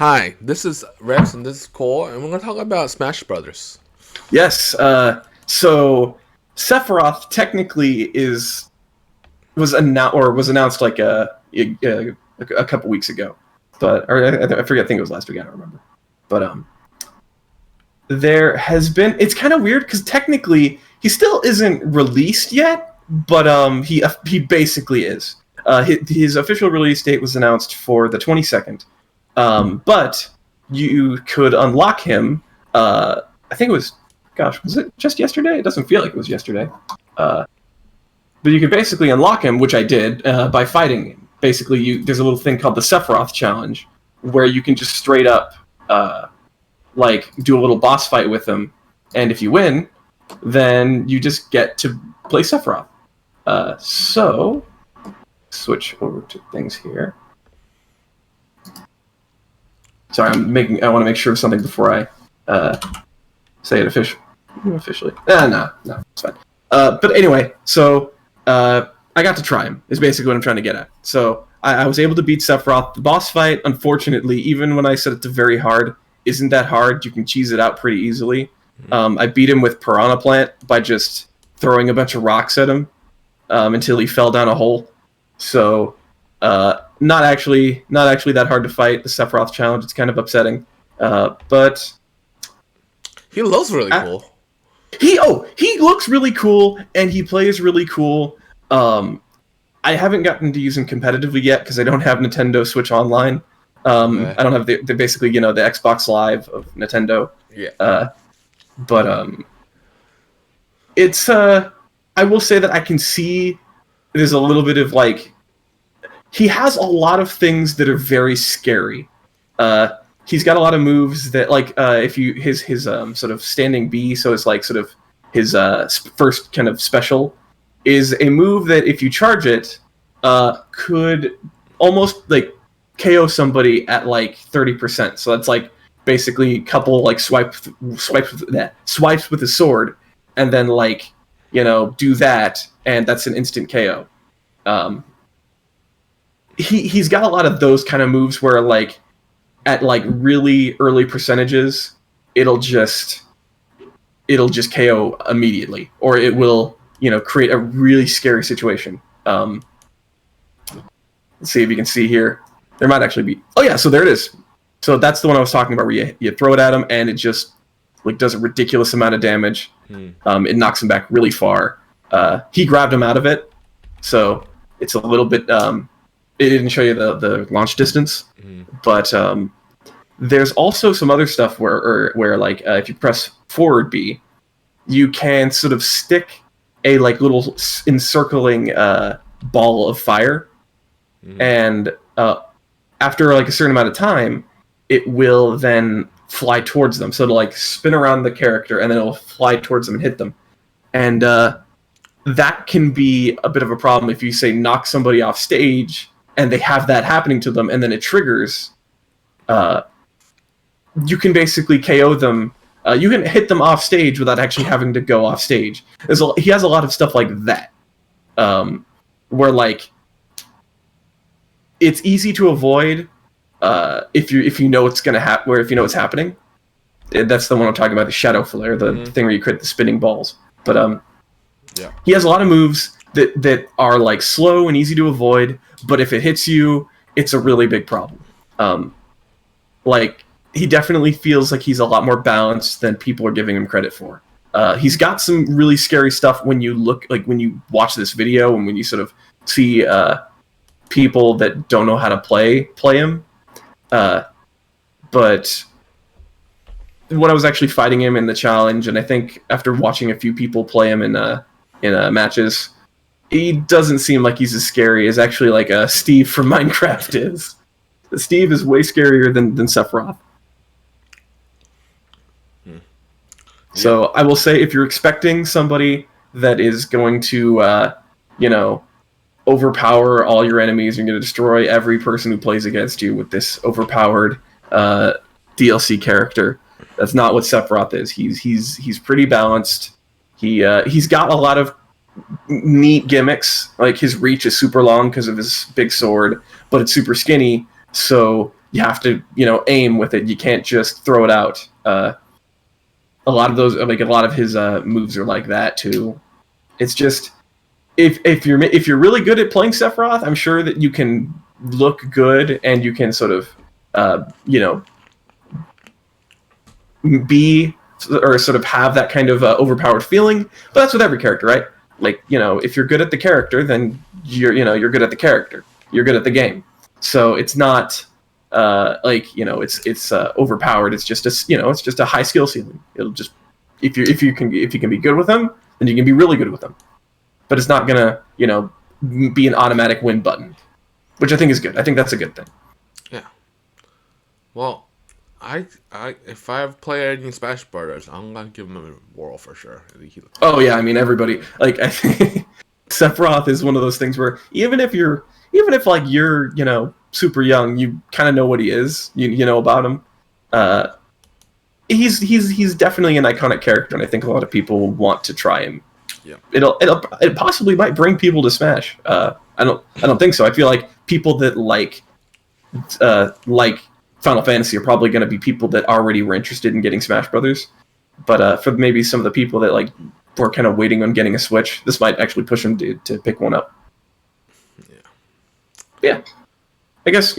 Hi, this is Rex and this is Cole, and we're going to talk about Smash Brothers. Yes. So Sephiroth technically was announced like a couple weeks ago, but or I forget. I think it was last week. I don't remember. But there has been. It's kind of weird because technically he still isn't released yet, but he basically is. His official release date was announced for the 22nd. But you could unlock him. I think it was. Gosh, was it just yesterday? It doesn't feel like it was yesterday. But you could basically unlock him, which I did, by fighting him. Basically, there's a little thing called the Sephiroth challenge, where you can just straight up, do a little boss fight with him, and if you win, then you just get to play Sephiroth. So, switch over to things here. Sorry, I want to make sure of something before I say it officially. No, it's fine. But anyway, so I got to try him, is basically what I'm trying to get at. So I was able to beat Sephiroth. The boss fight, unfortunately, even when I set it to very hard, isn't that hard. You can cheese it out pretty easily. I beat him with Piranha Plant by just throwing a bunch of rocks at him until he fell down a hole. So not actually that hard to fight, the Sephiroth challenge. It's kind of upsetting. But he looks really cool. He looks really cool, and he plays really cool. I haven't gotten to use him competitively yet because I don't have Nintendo Switch Online. Okay. I don't have the basically, the Xbox Live of Nintendo. Yeah. But it's I will say that I can see there's a little bit of he has a lot of things that are very scary. He's got a lot of moves that if you his sort of standing B, so it's sort of his first kind of special is a move that if you charge it could almost KO somebody at 30%. So that's basically a couple swipes with his sword, and then do that, and that's an instant KO. He's got a lot of those kind of moves where at really early percentages it'll just KO immediately, or it will create a really scary situation. Let's see if you can see here. There might actually be. Oh yeah, so there it is. So that's the one I was talking about, where you throw it at him and it just does a ridiculous amount of damage. It knocks him back really far. He grabbed him out of it, so it's a little bit. It didn't show you the launch distance, but there's also some other stuff where if you press forward B, you can sort of stick a little encircling ball of fire, and after a certain amount of time, it will then fly towards them. So it'll spin around the character, and then it'll fly towards them and hit them. And that can be a bit of a problem if you say knock somebody off stage and they have that happening to them, and then it triggers. You can basically KO them. You can hit them off stage without actually having to go off stage. He has a lot of stuff like that, where it's easy to avoid if you know it's gonna happen. Where if you know what's happening, that's the one I'm talking about, the Shadow Flare, the thing where you create the spinning balls. But yeah, he has a lot of moves that are slow and easy to avoid, but if it hits you, it's a really big problem. He definitely feels like he's a lot more balanced than people are giving him credit for. He's got some really scary stuff when you look, when you watch this video and when you sort of see people that don't know how to play him. But when I was actually fighting him in the challenge, and I think after watching a few people play him in matches, he doesn't seem like he's as scary as actually Steve from Minecraft is. Steve is way scarier than Sephiroth. So I will say, if you're expecting somebody that is going to, overpower all your enemies, you're going to destroy every person who plays against you with this overpowered DLC character, that's not what Sephiroth is. He's pretty balanced. He's got a lot of neat gimmicks. His reach is super long because of his big sword, but it's super skinny. So you have to aim with it. You can't just throw it out. A lot of those, like a lot of his moves are like that too. It's just if you're really good at playing Sephiroth, I'm sure that you can look good and you can sort of be or sort of have that kind of overpowered feeling. But that's with every character, right? Like if you're good at the character, then you're good at the character. You're good at the game. So it's not it's overpowered. It's just it's just a high skill ceiling. It'll just if you can be good with them, then you can be really good with them. But it's not gonna be an automatic win button, which I think is good. I think that's a good thing. Yeah. Well, I if I play any Smash Brothers, I'm gonna give him a whirl for sure. Oh yeah, I mean everybody. Like I think Sephiroth is one of those things where even if like you're super young, you kind of know what he is. You know about him. He's definitely an iconic character, and I think a lot of people will want to try him. Yeah. It possibly might bring people to Smash. I don't think so. I feel like people that like Final Fantasy are probably going to be people that already were interested in getting Smash Brothers. But for maybe some of the people that like were kind of waiting on getting a Switch, this might actually push them to pick one up. Yeah. I guess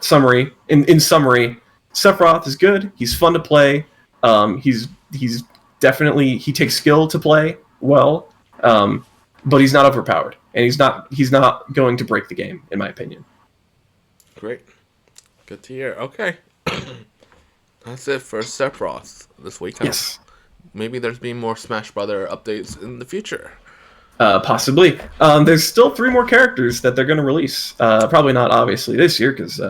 summary. In summary, Sephiroth is good. He's fun to play. He's definitely he takes skill to play well, but he's not overpowered, and he's not going to break the game, in my opinion. Great, good to hear. Okay, that's it for Sephiroth this week. Yes, maybe there's been more Smash Brother updates in the future. Possibly. There's still 3 more characters that they're going to release. Probably not obviously this year because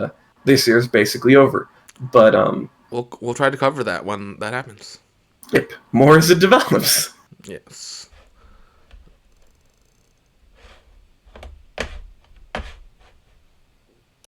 this year is basically over. But we'll try to cover that when that happens. Yep, more as it develops. Yes.